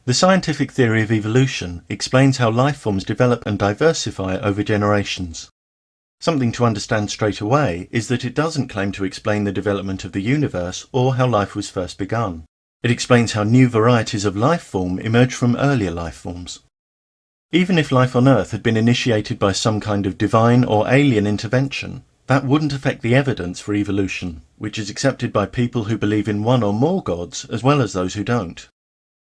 The scientific theory of evolution explains how life forms develop and diversify over generations. Something to understand straight away is that it doesn't claim to explain the development of the universe or how life was first begun. It explains how new varieties of life form emerge from earlier life forms. Even if life on Earth had been initiated by some kind of divine or alien intervention, that wouldn't affect the evidence for evolution, which is accepted by people who believe in one or more gods as well as those who don't.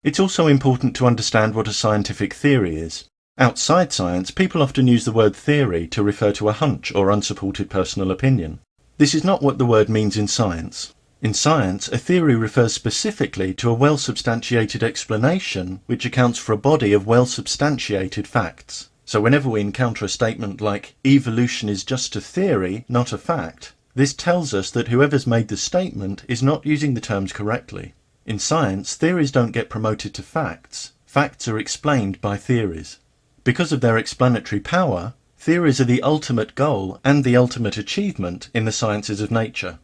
It's also important to understand what a scientific theory is. Outside science, people often use the word theory to refer to a hunch or unsupported personal opinion. This is not what the word means in science. In science, a theory refers specifically to a well-substantiated explanation which accounts for a body of well-substantiated facts. So whenever we encounter a statement like, evolution is just a theory, not a fact, this tells us that whoever's made the statement is not using the terms correctly. In science, theories don't get promoted to facts. Facts are explained by theories. Because of their explanatory power, theories are the ultimate goal and the ultimate achievement in the sciences of nature.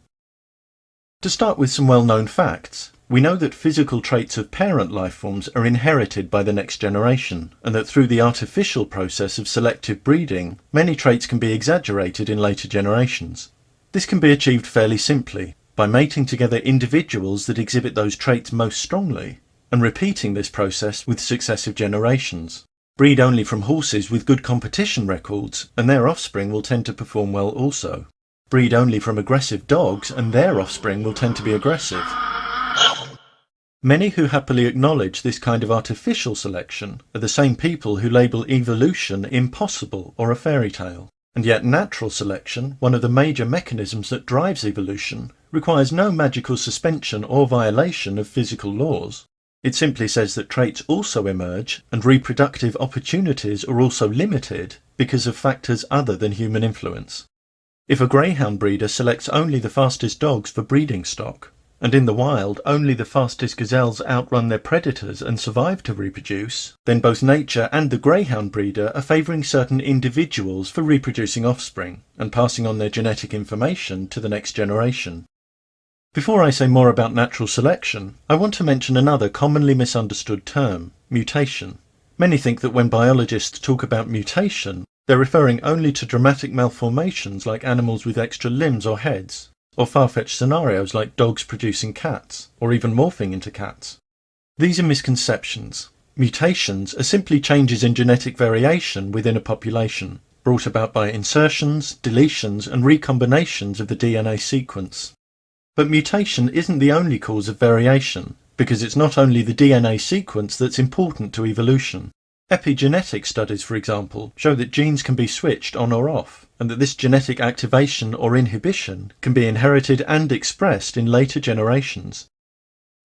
To start with some well-known facts, we know that physical traits of parent life forms are inherited by the next generation, and that through the artificial process of selective breeding, many traits can be exaggerated in later generations. This can be achieved fairly simply, by mating together individuals that exhibit those traits most strongly, and repeating this process with successive generations. Breed only from horses with good competition records, and their offspring will tend to perform well also. Breed only from aggressive dogs, and their offspring will tend to be aggressive. Many who happily acknowledge this kind of artificial selection are the same people who label evolution impossible or a fairy tale. And yet natural selection, one of the major mechanisms that drives evolution, requires no magical suspension or violation of physical laws. It simply says that traits also emerge and reproductive opportunities are also limited because of factors other than human influence. If a greyhound breeder selects only the fastest dogs for breeding stock, and in the wild only the fastest gazelles outrun their predators and survive to reproduce, then both nature and the greyhound breeder are favouring certain individuals for reproducing offspring and passing on their genetic information to the next generation. Before I say more about natural selection, I want to mention another commonly misunderstood term, mutation. Many think that when biologists talk about mutation, they're referring only to dramatic malformations like animals with extra limbs or heads, or far-fetched scenarios like dogs producing cats, or even morphing into cats. These are misconceptions. Mutations are simply changes in genetic variation within a population, brought about by insertions, deletions, and recombinations of the DNA sequence. But mutation isn't the only cause of variation, because it's not only the DNA sequence that's important to evolution. Epigenetic studies, for example, show that genes can be switched on or off, and that this genetic activation or inhibition can be inherited and expressed in later generations.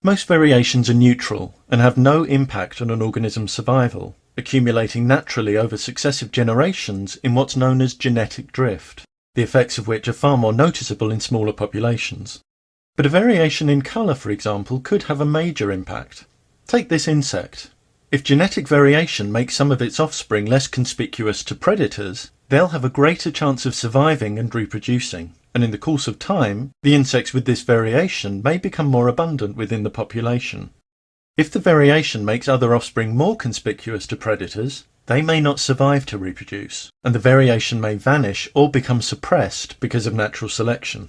Most variations are neutral and have no impact on an organism's survival, accumulating naturally over successive generations in what's known as genetic drift, the effects of which are far more noticeable in smaller populations. But a variation in colour, for example, could have a major impact. Take this insect. If genetic variation makes some of its offspring less conspicuous to predators, they'll have a greater chance of surviving and reproducing, and in the course of time, the insects with this variation may become more abundant within the population. If the variation makes other offspring more conspicuous to predators, they may not survive to reproduce, and the variation may vanish or become suppressed because of natural selection.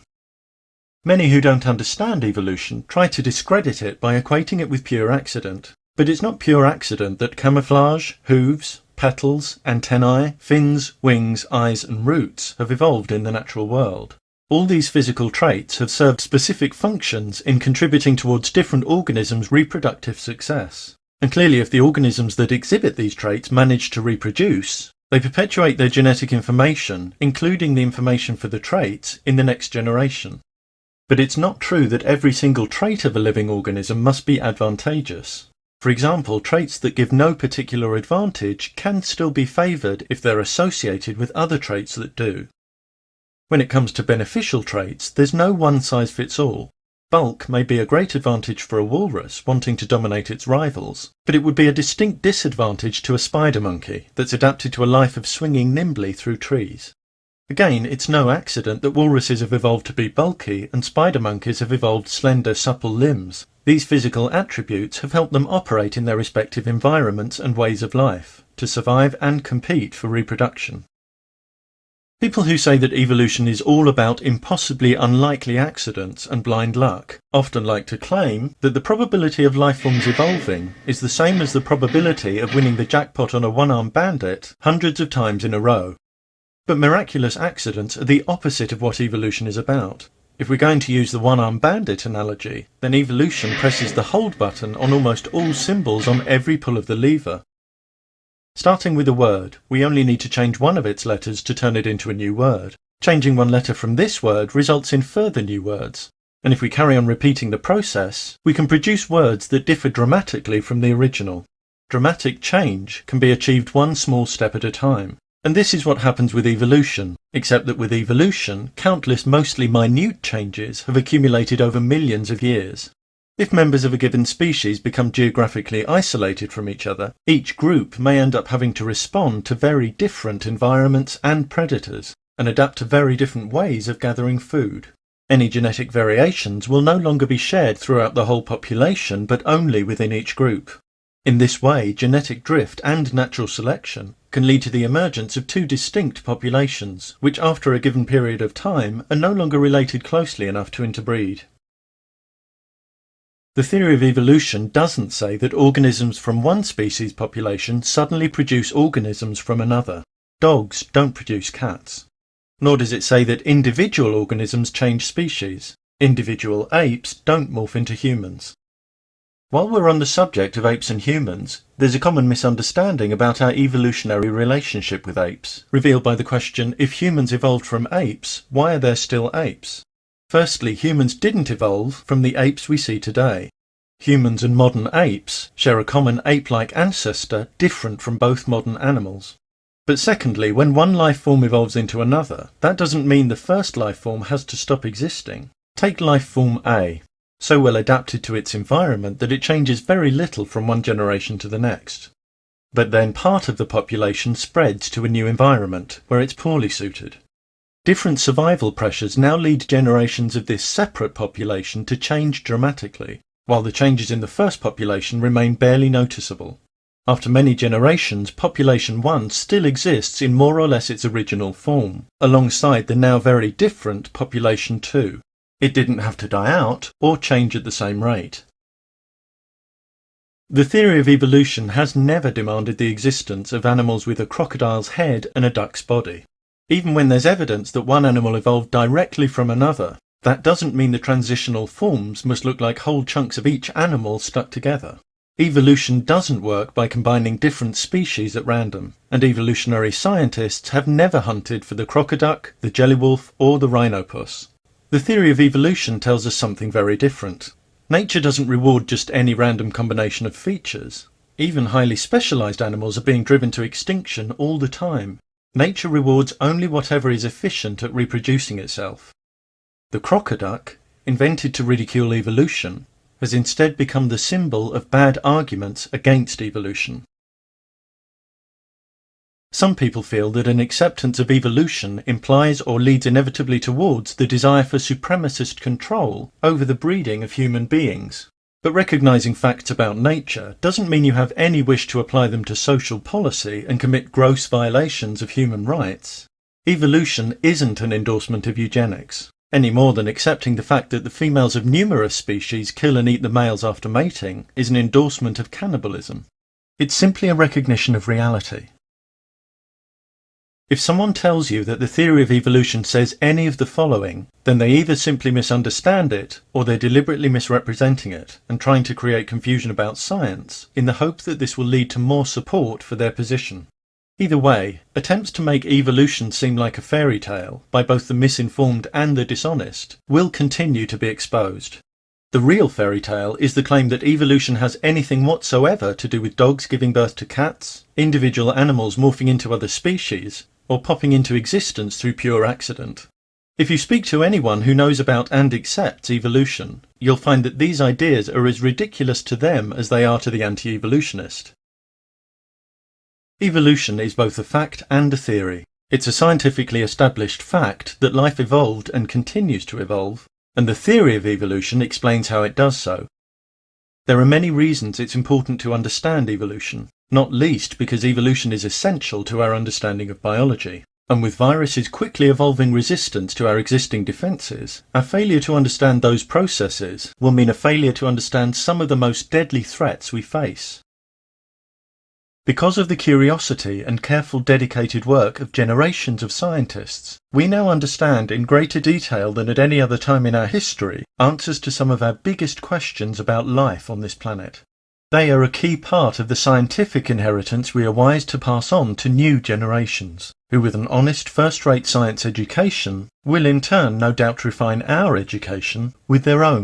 Many who don't understand evolution try to discredit it by equating it with pure accident. But it's not pure accident that camouflage, hooves, petals, antennae, fins, wings, eyes and roots have evolved in the natural world. All these physical traits have served specific functions in contributing towards different organisms' reproductive success. And clearly if the organisms that exhibit these traits manage to reproduce, they perpetuate their genetic information, including the information for the traits, in the next generation. But it's not true that every single trait of a living organism must be advantageous. For example, traits that give no particular advantage can still be favoured if they're associated with other traits that do. When it comes to beneficial traits, there's no one-size-fits-all. Bulk may be a great advantage for a walrus wanting to dominate its rivals, but it would be a distinct disadvantage to a spider monkey that's adapted to a life of swinging nimbly through trees. Again, it's no accident that walruses have evolved to be bulky and spider monkeys have evolved slender, supple limbs. These physical attributes have helped them operate in their respective environments and ways of life, to survive and compete for reproduction. People who say that evolution is all about impossibly unlikely accidents and blind luck often like to claim that the probability of life forms evolving is the same as the probability of winning the jackpot on a one-armed bandit hundreds of times in a row. But miraculous accidents are the opposite of what evolution is about. If we're going to use the one-armed bandit analogy, then evolution presses the hold button on almost all symbols on every pull of the lever. Starting with a word, we only need to change one of its letters to turn it into a new word. Changing one letter from this word results in further new words. And if we carry on repeating the process, we can produce words that differ dramatically from the original. Dramatic change can be achieved one small step at a time. And this is what happens with evolution, except that with evolution, countless mostly minute changes have accumulated over millions of years. If members of a given species become geographically isolated from each other, each group may end up having to respond to very different environments and predators, and adapt to very different ways of gathering food. Any genetic variations will no longer be shared throughout the whole population, but only within each group. In this way, genetic drift and natural selection can lead to the emergence of two distinct populations, which after a given period of time are no longer related closely enough to interbreed. The theory of evolution doesn't say that organisms from one species population suddenly produce organisms from another. Dogs don't produce cats. Nor does it say that individual organisms change species. Individual apes don't morph into humans. While we're on the subject of apes and humans, there's a common misunderstanding about our evolutionary relationship with apes, revealed by the question, if humans evolved from apes, why are there still apes? Firstly, humans didn't evolve from the apes we see today. Humans and modern apes share a common ape-like ancestor different from both modern animals. But secondly, when one life form evolves into another, that doesn't mean the first life form has to stop existing. Take life form A, so well adapted to its environment that it changes very little from one generation to the next. But then part of the population spreads to a new environment where it's poorly suited. Different survival pressures now lead generations of this separate population to change dramatically, while the changes in the first population remain barely noticeable. After many generations, population 1 still exists in more or less its original form, alongside the now very different population 2. It didn't have to die out or change at the same rate. The theory of evolution has never demanded the existence of animals with a crocodile's head and a duck's body. Even when there's evidence that one animal evolved directly from another, that doesn't mean the transitional forms must look like whole chunks of each animal stuck together. Evolution doesn't work by combining different species at random, and evolutionary scientists have never hunted for the crocoduck, the jellywolf, or the rhinopus. The theory of evolution tells us something very different. Nature doesn't reward just any random combination of features. Even highly specialized animals are being driven to extinction all the time. Nature rewards only whatever is efficient at reproducing itself. The crocoduck, invented to ridicule evolution, has instead become the symbol of bad arguments against evolution. Some people feel that an acceptance of evolution implies or leads inevitably towards the desire for supremacist control over the breeding of human beings. But recognizing facts about nature doesn't mean you have any wish to apply them to social policy and commit gross violations of human rights. Evolution isn't an endorsement of eugenics, any more than accepting the fact that the females of numerous species kill and eat the males after mating is an endorsement of cannibalism. It's simply a recognition of reality. If someone tells you that the theory of evolution says any of the following, then they either simply misunderstand it, or they're deliberately misrepresenting it and trying to create confusion about science in the hope that this will lead to more support for their position. Either way, attempts to make evolution seem like a fairy tale by both the misinformed and the dishonest will continue to be exposed. The real fairy tale is the claim that evolution has anything whatsoever to do with dogs giving birth to cats, individual animals morphing into other species, or popping into existence through pure accident. If you speak to anyone who knows about and accepts evolution, you'll find that these ideas are as ridiculous to them as they are to the anti-evolutionist. Evolution is both a fact and a theory. It's a scientifically established fact that life evolved and continues to evolve, and the theory of evolution explains how it does so. There are many reasons it's important to understand evolution, not least because evolution is essential to our understanding of biology. And with viruses quickly evolving resistance to our existing defences, our failure to understand those processes will mean a failure to understand some of the most deadly threats we face. Because of the curiosity and careful dedicated work of generations of scientists, we now understand in greater detail than at any other time in our history answers to some of our biggest questions about life on this planet. They are a key part of the scientific inheritance we are wise to pass on to new generations, who with an honest first-rate science education will in turn no doubt refine our education with their own